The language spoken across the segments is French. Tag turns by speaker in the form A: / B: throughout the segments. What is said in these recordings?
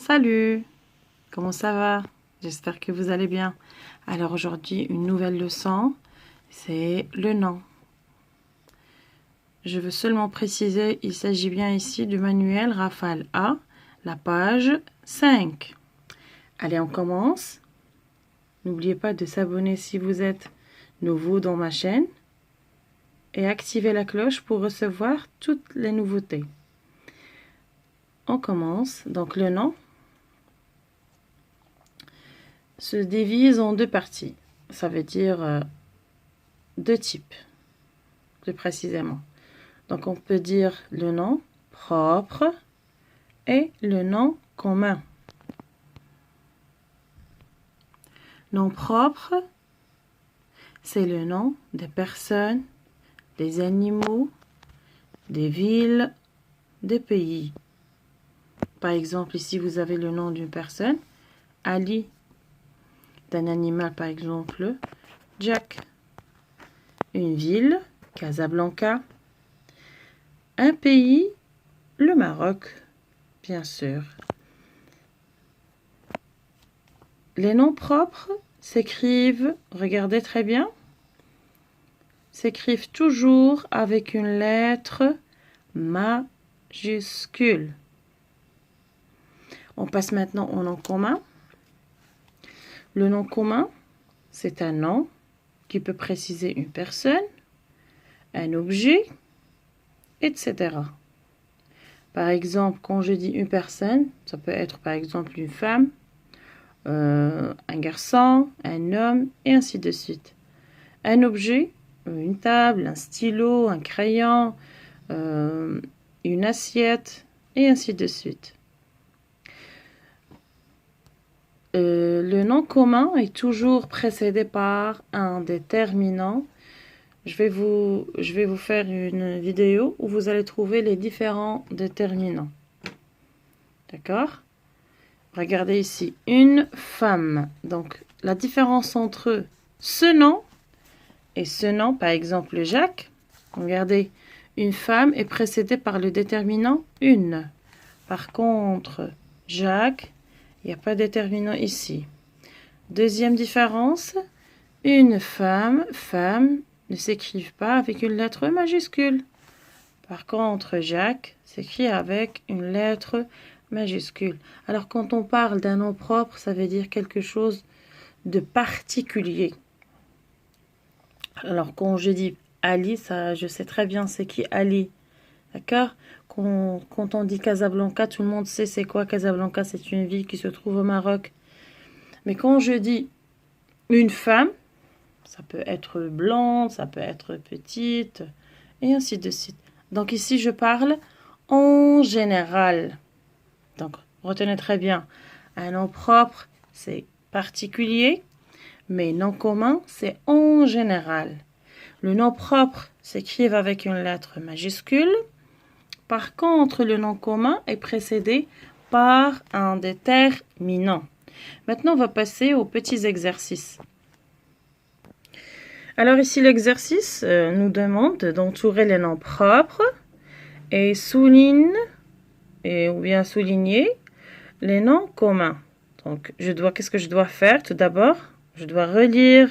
A: Salut, comment ça va? J'espère que vous allez bien. Alors aujourd'hui, une nouvelle leçon, c'est le nom. Je veux seulement préciser, il s'agit bien ici du manuel Rafale A, la page 5. Allez, on commence. N'oubliez pas de s'abonner si vous êtes nouveau dans ma chaîne et activer la cloche pour recevoir toutes les nouveautés. On commence. Donc le nom se divise en deux parties. Ça veut dire deux types, plus précisément. Donc on peut dire le nom propre et le nom commun. Nom propre, c'est le nom des personnes, des animaux, des villes, des pays. Par exemple, ici vous avez le nom d'une personne, Ali. D'un animal, par exemple, Jack. Une ville, Casablanca. Un pays, le Maroc, bien sûr. Les noms propres s'écrivent, regardez très bien, s'écrivent toujours avec une lettre majuscule. On passe maintenant au nom commun. Le nom commun, c'est un nom qui peut préciser une personne, un objet, etc. Par exemple, quand je dis une personne, ça peut être par exemple une femme, un garçon, un homme, et ainsi de suite. Un objet, une table, un stylo, un crayon, une assiette, et ainsi de suite. Le nom commun est toujours précédé par un déterminant. Je vais vous faire une vidéo où vous allez trouver les différents déterminants. D'accord? Regardez ici, une femme. Donc, la différence entre ce nom et ce nom, par exemple Jacques, regardez, une femme est précédée par le déterminant une. Par contre, Jacques, il n'y a pas de déterminant ici. Deuxième différence, une femme ne s'écrivent pas avec une lettre majuscule. Par contre, Jacques s'écrit avec une lettre majuscule. Alors, quand on parle d'un nom propre, ça veut dire quelque chose de particulier. Alors, quand je dis Ali, ça, je sais très bien c'est qui Ali. D'accord? Quand on dit Casablanca, tout le monde sait c'est quoi Casablanca. C'est une ville qui se trouve au Maroc. Mais quand je dis une femme, ça peut être blonde, ça peut être petite, et ainsi de suite. Donc ici, je parle en général. Donc, retenez très bien. Un nom propre, c'est particulier, mais nom commun, c'est en général. Le nom propre s'écrit avec une lettre majuscule. Par contre, le nom commun est précédé par un déterminant. Maintenant, on va passer aux petits exercices. Alors ici, l'exercice nous demande d'entourer les noms propres et souligne, ou bien souligner les noms communs. Donc, qu'est-ce que je dois faire? Tout d'abord, je dois relire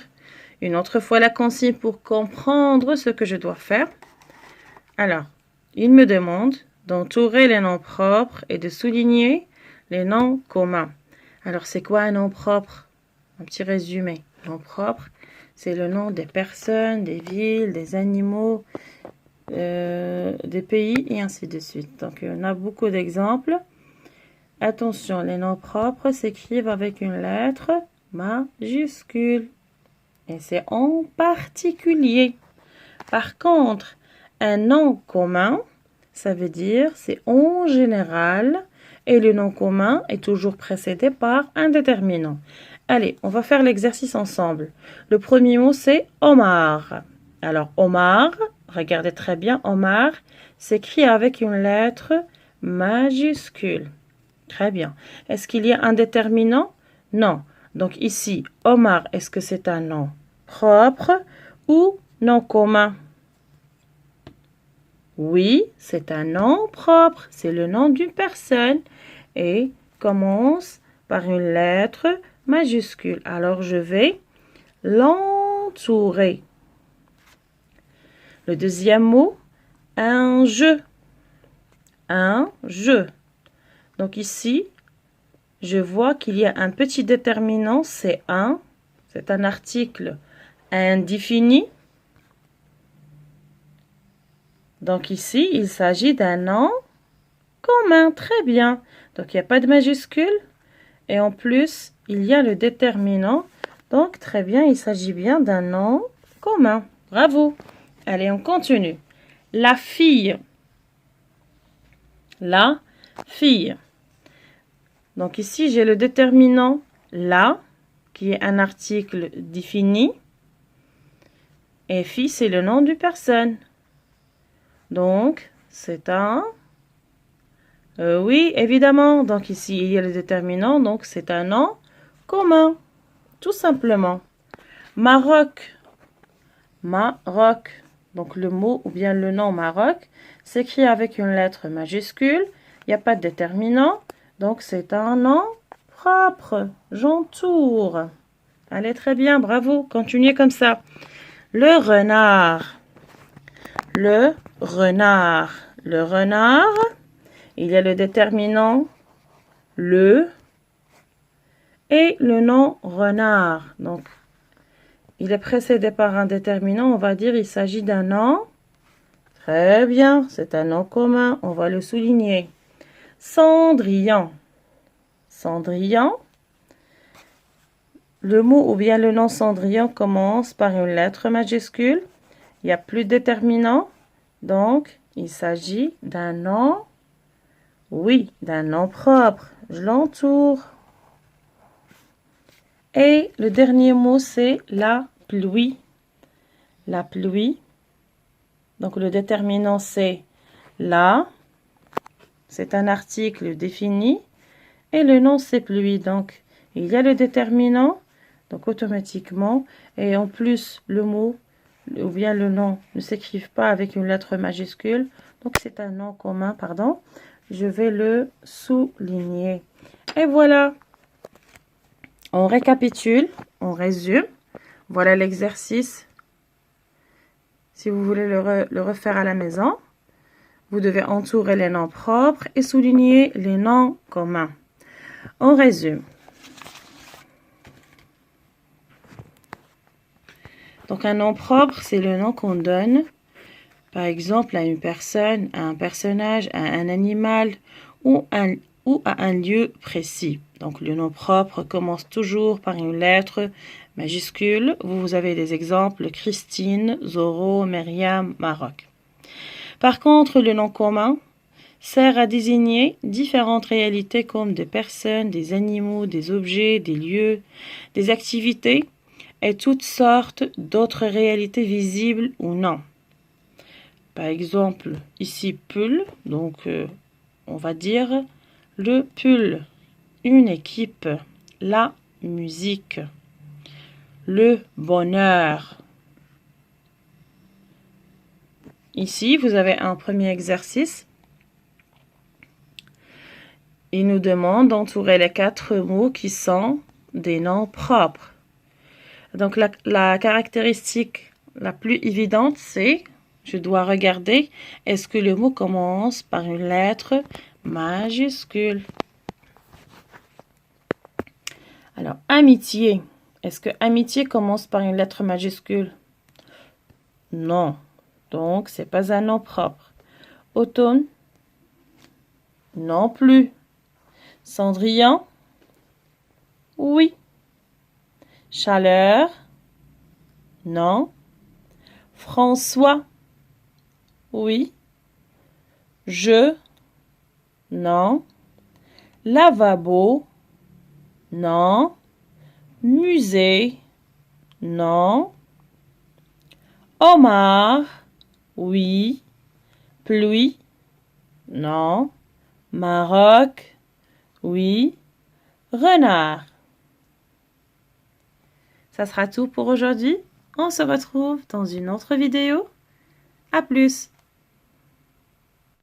A: une autre fois la consigne pour comprendre ce que je dois faire. Alors, il me demande d'entourer les noms propres et de souligner les noms communs. Alors, c'est quoi un nom propre? Un petit résumé. Nom propre, c'est le nom des personnes, des villes, des animaux, des pays et ainsi de suite. Donc, on a beaucoup d'exemples. Attention, les noms propres s'écrivent avec une lettre majuscule. Et c'est en particulier. Par contre, un nom commun, ça veut dire c'est en général et le nom commun est toujours précédé par un déterminant. Allez, on va faire l'exercice ensemble. Le premier mot, c'est Omar. Alors, Omar, regardez très bien, Omar s'écrit avec une lettre majuscule. Très bien. Est-ce qu'il y a un déterminant? Non. Donc ici, Omar, est-ce que c'est un nom propre ou nom commun? Oui, c'est un nom propre. C'est le nom d'une personne. Et commence par une lettre majuscule. Alors, je vais l'entourer. Le deuxième mot, un jeu. Un jeu. Donc ici, je vois qu'il y a un petit déterminant, c'est un. C'est un article indéfini. Donc ici, il s'agit d'un nom commun. Très bien. Donc il n'y a pas de majuscule. Et en plus, il y a le déterminant. Donc très bien, il s'agit bien d'un nom commun. Bravo. Allez, on continue. La fille. La fille. Donc ici, j'ai le déterminant la, qui est un article défini. Et fille, c'est le nom d'une personne. Donc, c'est un... oui, évidemment. Donc ici, il y a le déterminant. Donc, c'est un nom commun. Tout simplement. Maroc. Maroc. Donc, le mot ou bien le nom Maroc s'écrit avec une lettre majuscule. Il n'y a pas de déterminant. Donc, c'est un nom propre. J'entoure. Allez, très bien. Bravo. Continuez comme ça. Le renard. Le renard. Le renard. Il y a le déterminant le et le nom renard. Donc, il est précédé par un déterminant. On va dire il s'agit d'un nom. Très bien. C'est un nom commun. On va le souligner. Cendrillon. Cendrillon. Le mot ou bien le nom Cendrillon commence par une lettre majuscule. Il n'y a plus de déterminant. Donc, il s'agit d'un nom. Oui, d'un nom propre. Je l'entoure. Et le dernier mot, c'est la pluie. La pluie. Donc, le déterminant, c'est la. C'est un article défini. Et le nom, c'est pluie. Donc, il y a le déterminant. Donc, automatiquement. Et en plus, le mot ou bien le nom ne s'écrivent pas avec une lettre majuscule. Donc, c'est un nom commun, pardon. Je vais le souligner. Et voilà. On récapitule, on résume. Voilà l'exercice. Si vous voulez le refaire à la maison, vous devez entourer les noms propres et souligner les noms communs. On résume. Donc un nom propre, c'est le nom qu'on donne, par exemple, à une personne, à un personnage, à un animal ou à un lieu précis. Donc le nom propre commence toujours par une lettre majuscule. Vous avez des exemples: Christine, Zoro, Myriam, Maroc. Par contre, le nom commun sert à désigner différentes réalités comme des personnes, des animaux, des objets, des lieux, des activités et toutes sortes d'autres réalités visibles ou non. Par exemple, ici, pull, donc on va dire le pull, une équipe, la musique, le bonheur. Ici, vous avez un premier exercice. Il nous demande d'entourer les 4 mots qui sont des noms propres. Donc, la caractéristique la plus évidente, c'est, je dois regarder, est-ce que le mot commence par une lettre majuscule? Alors, amitié. Est-ce que amitié commence par une lettre majuscule? Non. Donc, c'est pas un nom propre. Automne? Non plus. Cendrillon? Oui. Chaleur? Non. François? Oui. Je? Non. Lavabo? Non. Musée? Non. Omar? Oui. Pluie? Non. Maroc? Oui. Renard? Ça sera tout pour aujourd'hui. On se retrouve dans une autre vidéo. À plus!